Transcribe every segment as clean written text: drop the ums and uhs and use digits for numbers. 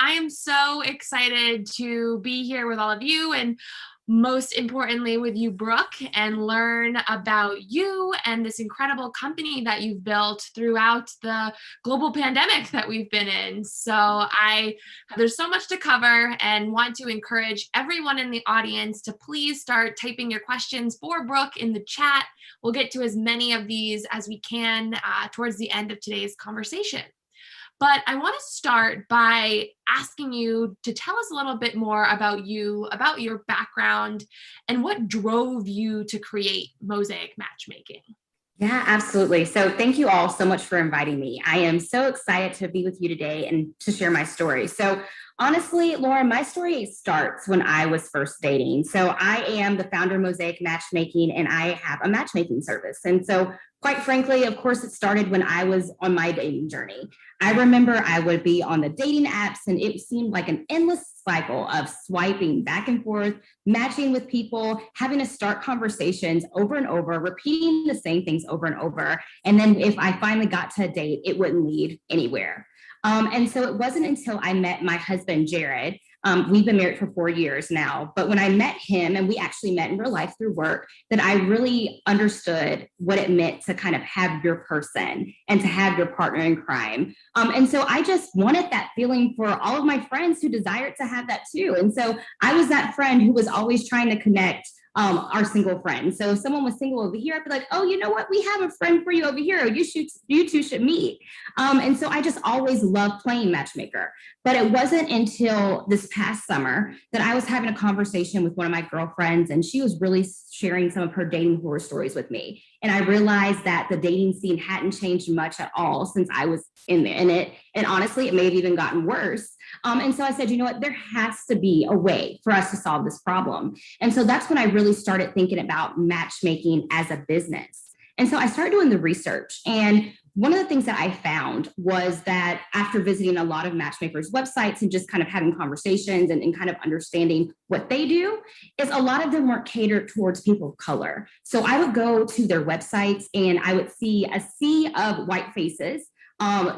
I am so excited to be here with all of you and most importantly with you, Brooke, and learn about you and this incredible company that you've built throughout the global pandemic that we've been in. So there's so much to cover and want to encourage everyone in the audience to please start typing your questions for Brooke in the chat. We'll get to as many of these as we can towards the end of today's conversation. But I want to start by asking you to tell us a little bit more about you, about your background, and what drove you to create Mosaic Matchmaking. Yeah, absolutely. So thank you all so much for inviting me. I am so excited to be with you today and to share my story. So honestly, Laura, my story starts when I was first dating. So I am the founder of Mosaic Matchmaking, and I have a matchmaking service. And so quite frankly, of course, it started when I was on my dating journey. I remember I would be on the dating apps, and it seemed like an endless cycle of swiping back and forth, matching with people, having to start conversations over and over, repeating the same things over and over. And then if I finally got to a date, it wouldn't lead anywhere. And so it wasn't until I met my husband, Jared. We've been married for 4 years now, but when I met him, and we actually met in real life through work, that I really understood what it meant to kind of have your person and to have your partner in crime. And so I just wanted that feeling for all of my friends who desired to have that too. And so I was that friend who was always trying to connect our single friends. So if someone was single over here, I'd be like, oh, you know what? We have a friend for you over here. You two should meet. And so I just always loved playing matchmaker. But it wasn't until this past summer that I was having a conversation with one of my girlfriends, and she was really sharing some of her dating horror stories with me. And I realized that the dating scene hadn't changed much at all since I was in it. And honestly, it may have even gotten worse. And so I said, you know what, there has to be a way for us to solve this problem. And so that's when I really started thinking about matchmaking as a business. And so I started doing the research. And one of the things that I found was that after visiting a lot of matchmakers' websites and just kind of having conversations and kind of understanding what they do, is a lot of them weren't catered towards people of color. So I would go to their websites and I would see a sea of white faces. Or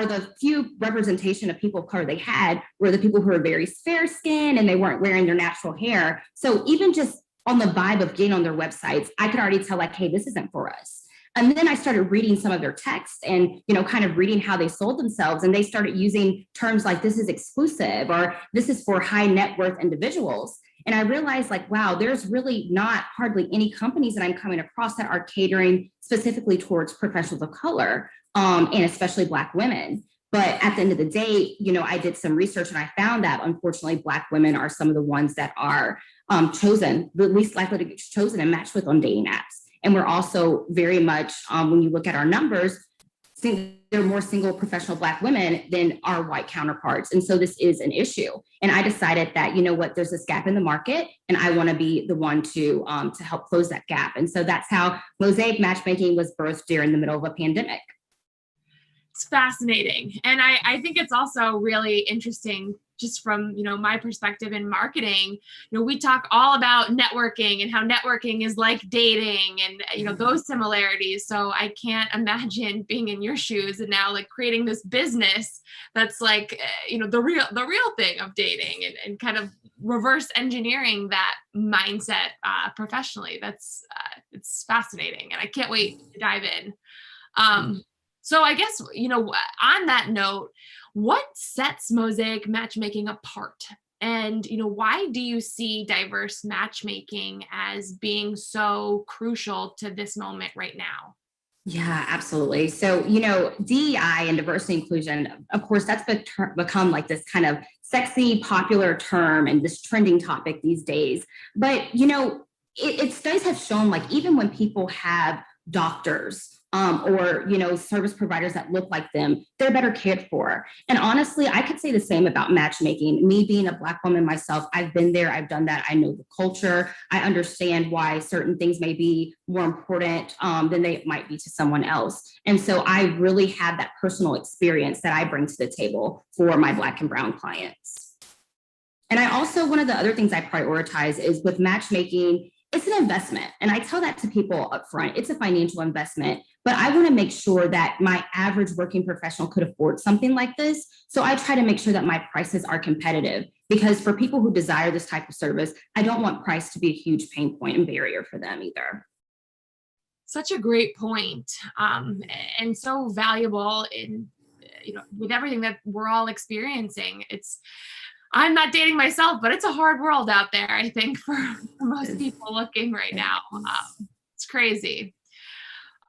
the few representation of people of color they had were the people who were very fair skinned and they weren't wearing their natural hair. So even just on the vibe of getting on their websites, I could already tell like, hey, this isn't for us. And then I started reading some of their texts and, kind of reading how they sold themselves. And they started using terms like this is exclusive or this is for high net worth individuals. And I realized like, wow, there's really not hardly any companies that I'm coming across that are catering specifically towards professionals of color, and especially Black women. But at the end of the day, I did some research and I found that unfortunately Black women are some of the ones that are chosen, the least likely to get chosen and matched with on dating apps. And we're also very much, when you look at our numbers, there are more single professional Black women than our white counterparts. And so this is an issue. And I decided that, there's this gap in the market and I want to be the one to help close that gap. And so that's how Mosaic Matchmaking was birthed during the middle of a pandemic. It's fascinating. And I think it's also really interesting just from, my perspective in marketing. We talk all about networking and how networking is like dating and, those similarities. So I can't imagine being in your shoes and now like creating this business that's like, the real thing of dating and kind of reverse engineering that mindset professionally. That's it's fascinating. And I can't wait to dive in. So I guess, on that note, what sets Mosaic Matchmaking apart? And, why do you see diverse matchmaking as being so crucial to this moment right now? Yeah, absolutely. So, DEI and diversity inclusion, of course, that's become like this kind of sexy, popular term and this trending topic these days. But, studies have shown like even when people have doctors, or service providers that look like them, they're better cared for. And honestly, I could say the same about matchmaking. Me being a Black woman myself, I've been there, I've done that. I know the culture. I understand why certain things may be more important than they might be to someone else. And so I really have that personal experience that I bring to the table for my Black and brown clients. And I also, one of the other things I prioritize is with matchmaking, it's an investment. And I tell that to people up front. It's a financial investment, but I want to make sure that my average working professional could afford something like this. So I try to make sure that my prices are competitive, because for people who desire this type of service, I don't want price to be a huge pain point and barrier for them either. Such a great point, and so valuable in, with everything that we're all experiencing. I'm not dating myself, but it's a hard world out there, I think, for most people looking right now. It's crazy.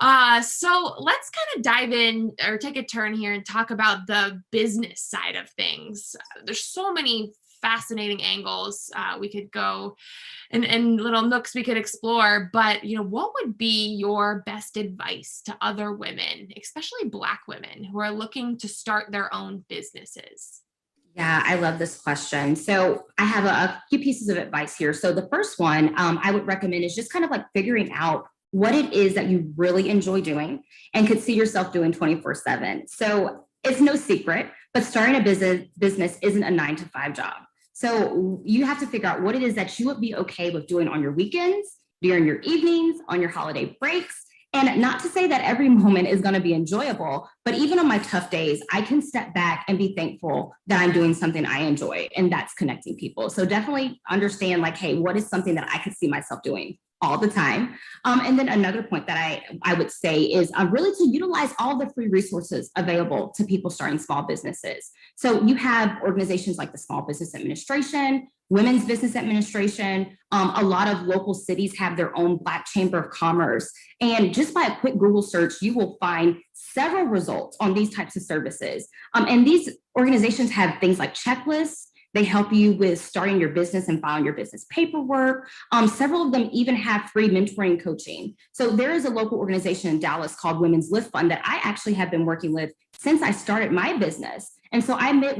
So let's kind of dive in or take a turn here and talk about the business side of things. There's so many fascinating angles we could go and little nooks we could explore, but what would be your best advice to other women, especially Black women who are looking to start their own businesses? Yeah, I love this question. So I have a few pieces of advice here. So the first one I would recommend is just kind of like figuring out what it is that you really enjoy doing and could see yourself doing 24/7. So it's no secret, but starting a business isn't a 9 to 5 job. So you have to figure out what it is that you would be okay with doing on your weekends, during your evenings, on your holiday breaks. And not to say that every moment is going to be enjoyable, but even on my tough days, I can step back and be thankful that I'm doing something I enjoy, and that's connecting people. So definitely understand, like, hey, what is something that I could see myself doing all the time? And then another point that I would say is really to utilize all the free resources available to people starting small businesses. So you have organizations like the Small Business Administration, Women's Business Administration. A lot of local cities have their own Black Chamber of Commerce. And just by a quick Google search, you will find several results on these types of services. And these organizations have things like checklists. They help you with starting your business and filing your business paperwork. Several of them even have free mentoring coaching. So there is a local organization in Dallas called Women's Lift Fund that I actually have been working with since I started my business. And so I meet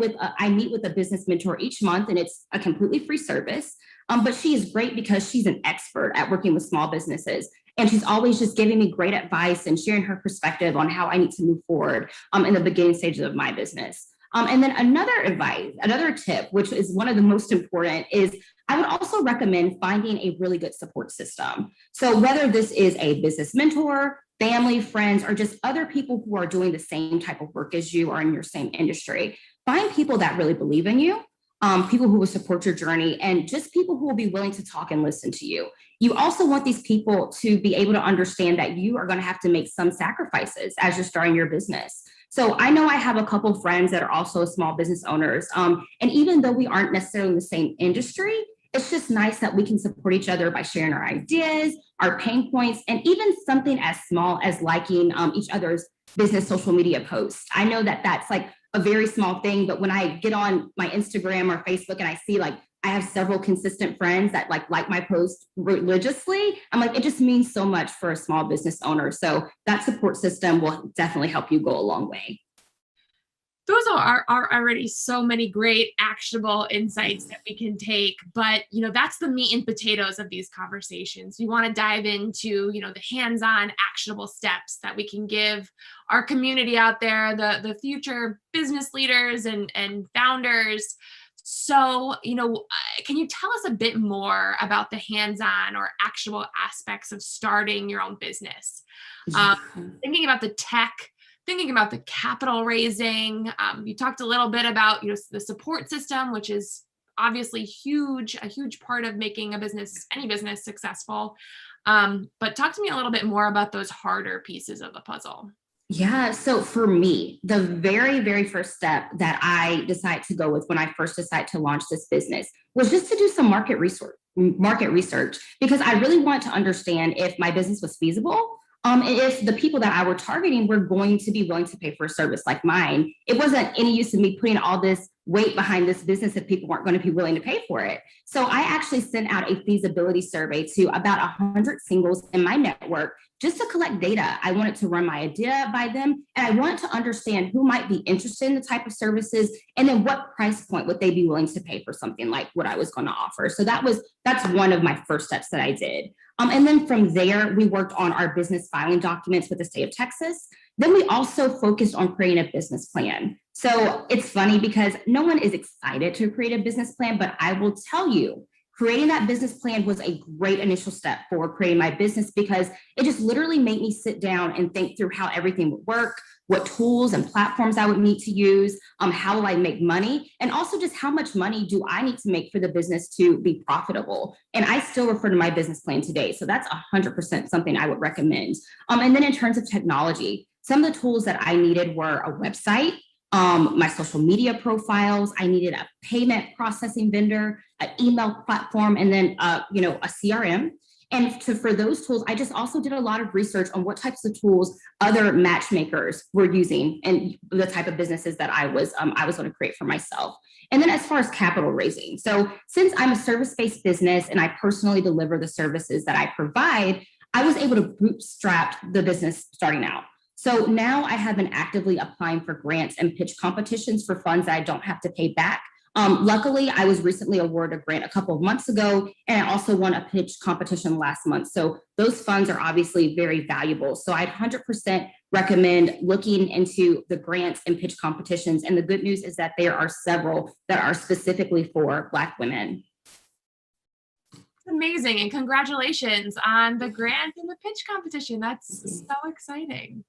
with a business mentor each month, and it's a completely free service. But she is great because she's an expert at working with small businesses. And she's always just giving me great advice and sharing her perspective on how I need to move forward in the beginning stages of my business. And then another tip, which is one of the most important, is I would also recommend finding a really good support system. So whether this is a business mentor, family, friends, or just other people who are doing the same type of work as you or in your same industry, find people that really believe in you, people who will support your journey, and just people who will be willing to talk and listen to you. You also want these people to be able to understand that you are going to have to make some sacrifices as you're starting your business. So I know I have a couple of friends that are also small business owners. And even though we aren't necessarily in the same industry, it's just nice that we can support each other by sharing our ideas, our pain points, and even something as small as liking each other's business social media posts. I know that that's like a very small thing, but when I get on my Instagram or Facebook and I see like I have several consistent friends that like my posts religiously, I'm like, it just means so much for a small business owner. So that support system will definitely help you go a long way. Those are already so many great actionable insights that we can take, but that's the meat and potatoes of these conversations. We want to dive into the hands-on actionable steps that we can give our community out there, the future business leaders and founders. So, can you tell us a bit more about the hands-on or actionable aspects of starting your own business? Thinking about the tech, thinking about the capital raising. You talked a little bit about, the support system, which is obviously a huge part of making any business successful. But talk to me a little bit more about those harder pieces of the puzzle. Yeah. So for me, the very, very first step that I decided to go with when I first decided to launch this business was just to do some market research, because I really wanted to understand if my business was feasible. And if the people that I were targeting were going to be willing to pay for a service like mine. It wasn't any use of me putting all this weight behind this business if people weren't going to be willing to pay for it. So I actually sent out a feasibility survey to about 100 singles in my network just to collect data. I wanted to run my idea by them, and I wanted to understand who might be interested in the type of services, and then what price point would they be willing to pay for something like what I was going to offer. So that's one of my first steps that I did. And then from there, we worked on our business filing documents with the state of Texas. Then we also focused on creating a business plan. So it's funny because no one is excited to create a business plan, but I will tell you, creating that business plan was a great initial step for creating my business, because it just literally made me sit down and think through how everything would work, what tools and platforms I would need to use, how will I make money, and also just how much money do I need to make for the business to be profitable. And I still refer to my business plan today. So that's 100% something I would recommend. And then in terms of technology, some of the tools that I needed were a website, my social media profiles. I needed a payment processing vendor, an email platform, and then a CRM. And for those tools, I just also did a lot of research on what types of tools other matchmakers were using and the type of businesses that I was going to create for myself. And then as far as capital raising, so since I'm a service-based business and I personally deliver the services that I provide, I was able to bootstrap the business starting out. So now I have been actively applying for grants and pitch competitions for funds that I don't have to pay back. Luckily, I was recently awarded a grant a couple of months ago, and I also won a pitch competition last month. So those funds are obviously very valuable. So I'd 100% recommend looking into the grants and pitch competitions. And the good news is that there are several that are specifically for Black women. Amazing. And congratulations on the grant and the pitch competition. That's so exciting.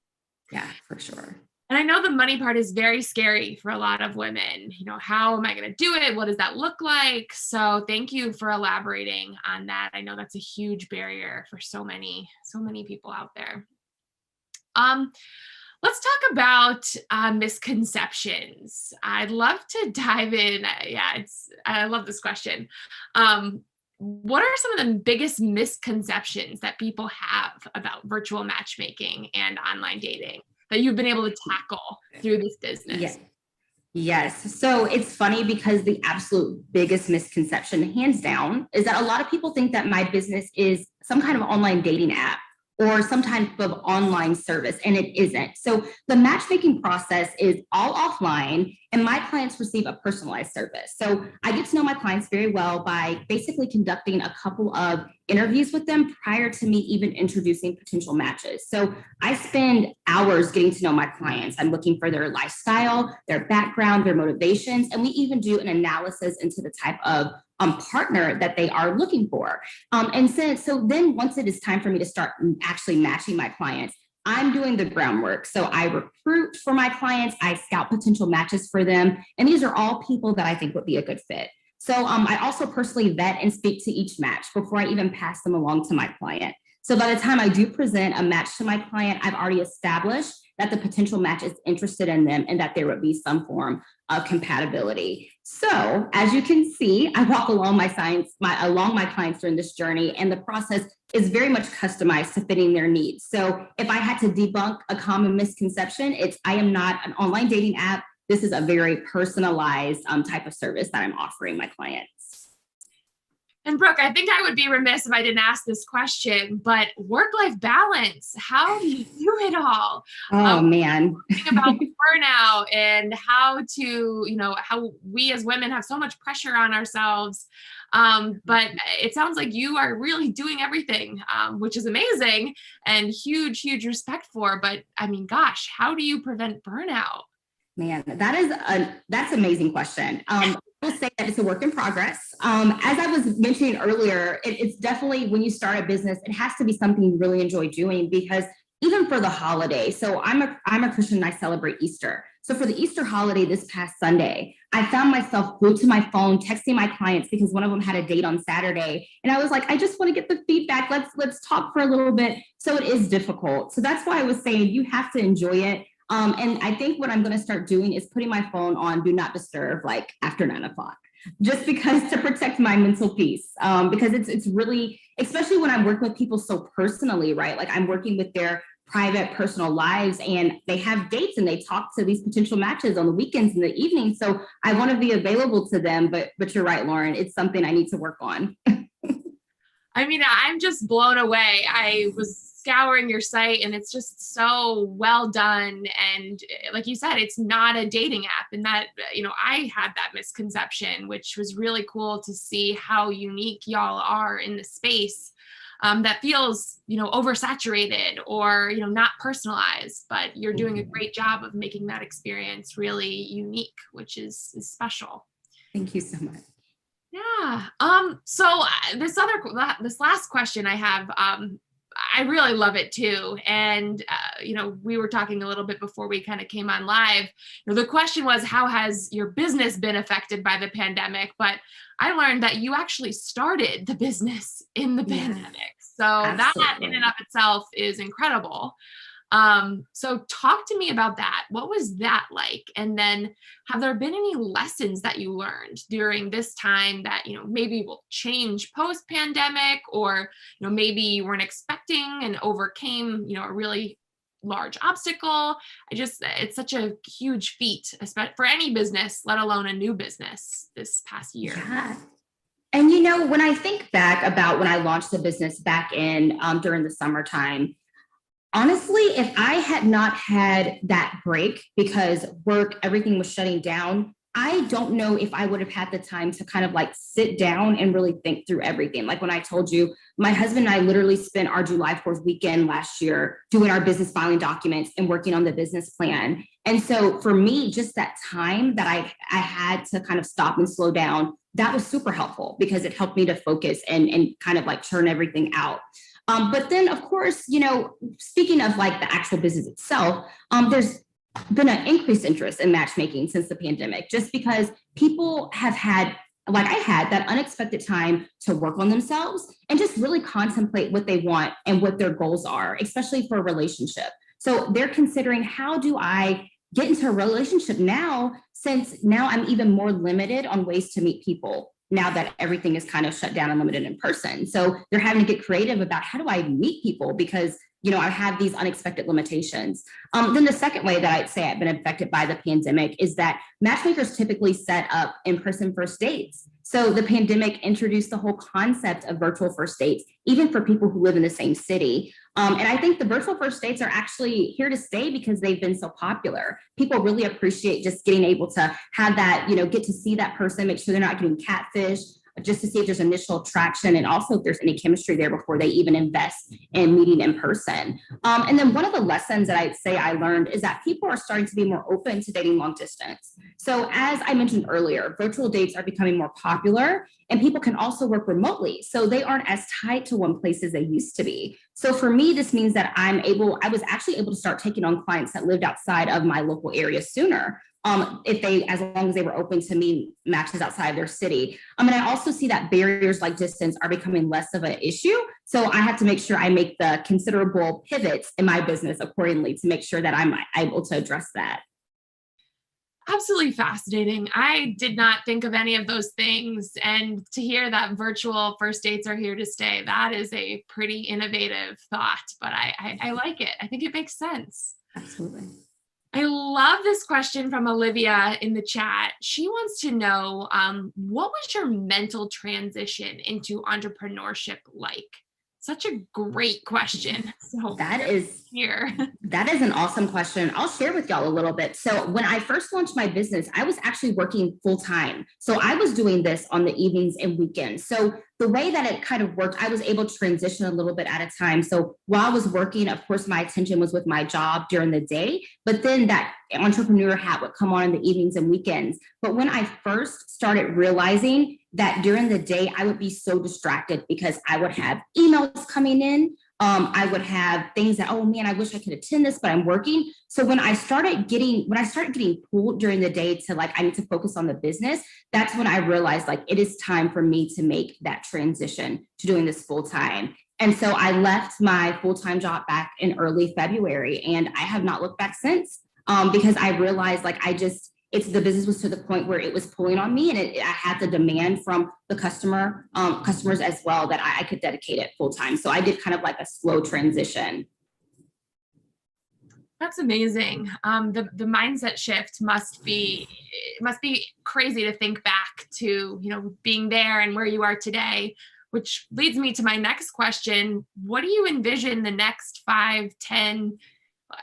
Yeah, for sure. And I know the money part is very scary for a lot of women. How am I going to do it? What does that look like? So thank you for elaborating on that. I know that's a huge barrier for so many people out there. Let's talk about misconceptions. I'd love to dive in. I love this question. What are some of the biggest misconceptions that people have about virtual matchmaking and online dating that you've been able to tackle through this business? Yes. So it's funny because the absolute biggest misconception, hands down, is that a lot of people think that my business is some kind of online dating app or some type of online service, and it isn't. So the matchmaking process is all offline, and my clients receive a personalized service. So I get to know my clients very well by basically conducting a couple of interviews with them prior to me even introducing potential matches. So I spend hours getting to know my clients. I'm looking for their lifestyle, their background, their motivations, and we even do an analysis into the type of partner that they are looking for. So then once it is time for me to start actually matching my clients, I'm doing the groundwork. So I recruit for my clients, I scout potential matches for them, and these are all people that I think would be a good fit. So I also personally vet and speak to each match before I even pass them along to my client. So by the time I do present a match to my client, I've already established that the potential match is interested in them and that there would be some form of compatibility. So as you can see, I walk along my clients during this journey, and the process is very much customized to fitting their needs. So if I had to debunk a common misconception, I am not an online dating app. This is a very personalized type of service that I'm offering my clients. And Brooke, I think I would be remiss if I didn't ask this question, but work-life balance, how do you do it all? Oh, man. Think about burnout and how we as women have so much pressure on ourselves. But it sounds like you are really doing everything, which is amazing and huge, huge respect for. But I mean, gosh, how do you prevent burnout? Man, that's an amazing question. I will say that it's a work in progress. As I was mentioning earlier, it's definitely, when you start a business, it has to be something you really enjoy doing, because even for the holiday, so I'm a Christian and I celebrate Easter. So for the Easter holiday this past Sunday, I found myself glued to my phone, texting my clients because one of them had a date on Saturday. And I was like, I just want to get the feedback. Let's talk for a little bit. So it is difficult. So that's why I was saying you have to enjoy it. And I think what I'm going to start doing is putting my phone on do not disturb, like after 9 o'clock, just because to protect my mental peace. Because it's really, especially when I'm working with people so personally, right? Like I'm working with their private personal lives, and they have dates and they talk to these potential matches on the weekends and the evenings. So I want to be available to them. But you're right, Lauren, it's something I need to work on. I mean, I'm just blown away. I was scouring your site and it's just so well done. And like you said, it's not a dating app. And that, I had that misconception, which was really cool to see how unique y'all are in the space that feels, oversaturated or, not personalized, but you're doing a great job of making that experience really unique, which is special. Thank you so much. Yeah. Yeah. This last question I have, I really love it too. And, we were talking a little bit before we kind of came on live. The question was, how has your business been affected by the pandemic? But I learned that you actually started the business in the pandemic. So that in and of itself is incredible. So talk to me about that. What was that like? And then have there been any lessons that you learned during this time that, maybe will change post pandemic, or, maybe you weren't expecting and overcame, a really large obstacle? It's such a huge feat, especially for any business, let alone a new business this past year. Yeah. And, when I think back about when I launched the business back in during the summertime, honestly, if I had not had that break because everything was shutting down, I don't know if I would have had the time to kind of like sit down and really think through everything. Like when I told you, my husband and I literally spent our July 4th weekend last year doing our business filing documents and working on the business plan. And so for me, just that time that I had to kind of stop and slow down, that was super helpful because it helped me to focus and kind of like churn everything out. But then, of course, speaking of like the actual business itself, there's been an increased interest in matchmaking since the pandemic, just because people have had, like I had, that unexpected time to work on themselves and just really contemplate what they want and what their goals are, especially for a relationship. So they're considering, how do I get into a relationship now, since now I'm even more limited on ways to meet people now that everything is kind of shut down and limited in person. So they're having to get creative about, how do I meet people? Because, I have these unexpected limitations. Then the second way that I'd say I've been affected by the pandemic is that matchmakers typically set up in-person first dates. So the pandemic introduced the whole concept of virtual first dates, even for people who live in the same city. And I think the virtual first dates are actually here to stay because they've been so popular. People really appreciate just getting able to have that, get to see that person, make sure they're not getting catfished, just to see if there's initial traction and also if there's any chemistry there before they even invest in meeting in person. And then one of the lessons that I'd say I learned is that people are starting to be more open to dating long distance. So as I mentioned earlier, virtual dates are becoming more popular and people can also work remotely. So they aren't as tied to one place as they used to be. So for me, this means that I was actually able to start taking on clients that lived outside of my local area sooner. As long as they were open to meet matches outside their city. And I also see that barriers like distance are becoming less of an issue. So I have to make sure I make the considerable pivots in my business accordingly to make sure that I'm able to address that. Absolutely fascinating. I did not think of any of those things. And to hear that virtual first dates are here to stay, that is a pretty innovative thought, but I like it. I think it makes sense. Absolutely. I love this question from Olivia in the chat. She wants to know, what was your mental transition into entrepreneurship like? Such a great question. So that is an awesome question. I'll share with y'all a little bit. So when I first launched my business, I was actually working full time. So I was doing this on the evenings and weekends. So the way that it kind of worked, I was able to transition a little bit at a time. So while I was working, of course, my attention was with my job during the day, but then that entrepreneur hat would come on in the evenings and weekends. But when I first started realizing that during the day, I would be so distracted because I would have emails coming in. I would have things that, oh man, I wish I could attend this, but I'm working. So when I started getting pulled during the day to like, I need to focus on the business, that's when I realized like, it is time for me to make that transition to doing this full time. And so I left my full-time job back in early February and I have not looked back since because I realized like, the business was to the point where it was pulling on me and I had the demand from the customers as well that I could dedicate it full time. So I did kind of like a slow transition. That's amazing. The mindset shift must be crazy to think back to, being there and where you are today, which leads me to my next question. What do you envision the next 5, 10,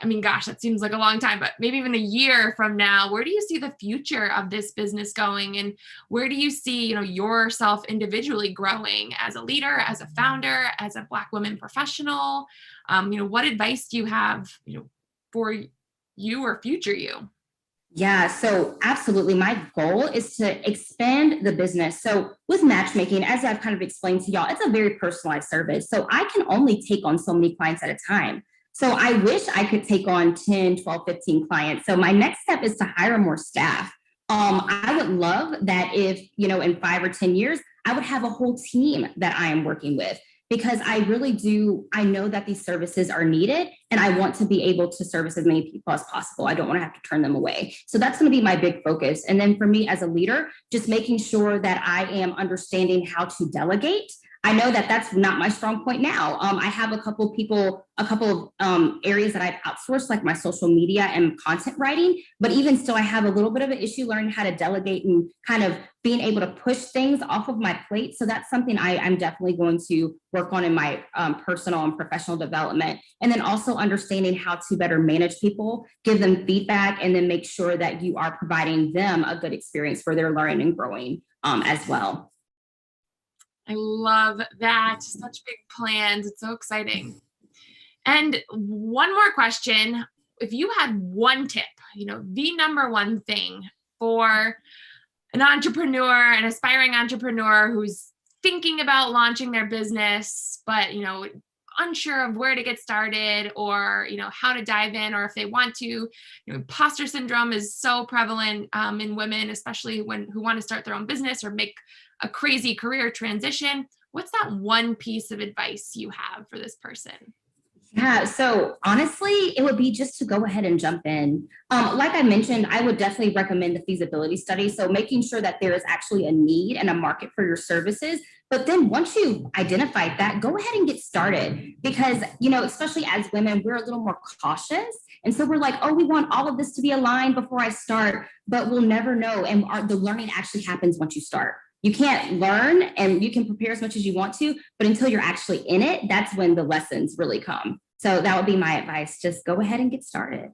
I mean, gosh, that seems like a long time, but maybe even a year from now, where do you see the future of this business going? And where do you see, yourself individually growing as a leader, as a founder, as a Black woman professional? What advice do you have, for you or future you? Yeah, so absolutely. My goal is to expand the business. So with matchmaking, as I've kind of explained to y'all, it's a very personalized service. So I can only take on so many clients at a time. So I wish I could take on 10, 12, 15 clients. So my next step is to hire more staff. I would love that if, in 5 or 10 years, I would have a whole team that I am working with because I really do. I know that these services are needed and I want to be able to service as many people as possible. I don't want to have to turn them away. So that's going to be my big focus. And then for me as a leader, just making sure that I am understanding how to delegate. I know that that's not my strong point now. I have a couple of people, a couple of areas that I've outsourced, like my social media and content writing. But even still, I have a little bit of an issue learning how to delegate and kind of being able to push things off of my plate. So that's something I'm definitely going to work on in my personal and professional development. And then also understanding how to better manage people, give them feedback, and then make sure that you are providing them a good experience for their learning and growing as well. I love that. Such big plans. It's so exciting. And one more question. If you had one tip, the number one thing for an entrepreneur, an aspiring entrepreneur who's thinking about launching their business, but, unsure of where to get started or, how to dive in, or if they want to, imposter syndrome is so prevalent in women, especially who want to start their own business or make a crazy career transition. What's that one piece of advice you have for this person? Yeah, so honestly, it would be just to go ahead and jump in. Like I mentioned, I would definitely recommend the feasibility study. So making sure that there is actually a need and a market for your services. But then once you identify that, go ahead and get started because, especially as women, we're a little more cautious. And so we're like, oh, we want all of this to be aligned before I start, but we'll never know. And the learning actually happens once you start. You can't learn and you can prepare as much as you want to, but until you're actually in it, that's when the lessons really come. So that would be my advice. Just go ahead and get started.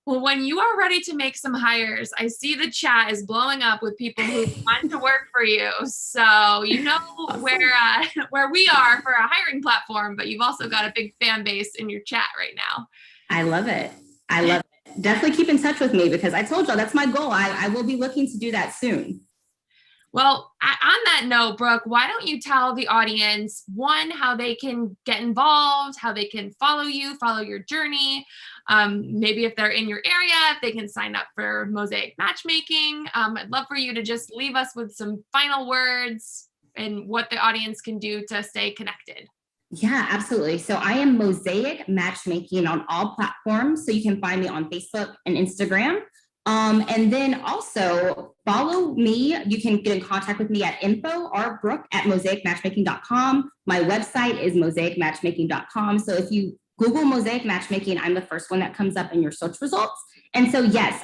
Well, when you are ready to make some hires, I see the chat is blowing up with people who want to work for you. So you know where we are for a hiring platform, but you've also got a big fan base in your chat right now. I love it. I love it. Definitely keep in touch with me because I told y'all that's my goal. I will be looking to do that soon. Well, on that note, Brooke, why don't you tell the audience, one, how they can get involved, how they can follow you, follow your journey, maybe if they're in your area, if they can sign up for Mosaic Matchmaking. I'd love for you to just leave us with some final words and what the audience can do to stay connected. Yeah, absolutely. So I am Mosaic Matchmaking on all platforms. So you can find me on Facebook and Instagram. And then also follow me. You can get in contact with me at info or Brooke at mosaicmatchmaking.com. My website is mosaicmatchmaking.com. So if you Google Mosaic Matchmaking, I'm the first one that comes up in your search results. And so, yes,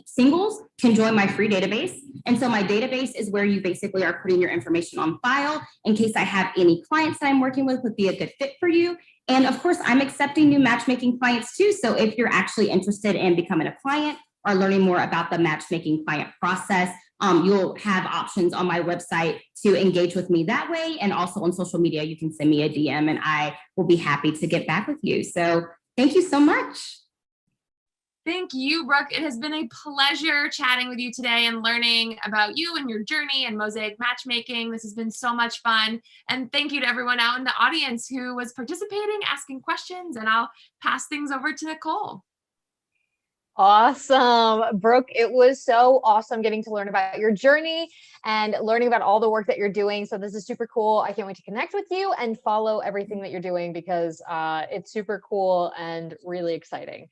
singles can join my free database. And so my database is where you basically are putting your information on file in case I have any clients that I'm working with would be a good fit for you. And of course, I'm accepting new matchmaking clients too. So if you're actually interested in becoming a client, or learning more about the matchmaking client process, you'll have options on my website to engage with me that way. And also on social media, you can send me a DM and I will be happy to get back with you. So thank you so much. Thank you, Brooke. It has been a pleasure chatting with you today and learning about you and your journey and Mosaic Matchmaking. This has been so much fun. And thank you to everyone out in the audience who was participating, asking questions, and I'll pass things over to Nicole. Awesome. Brooke, it was so awesome getting to learn about your journey and learning about all the work that you're doing. So this is super cool. I can't wait to connect with you and follow everything that you're doing because it's super cool and really exciting.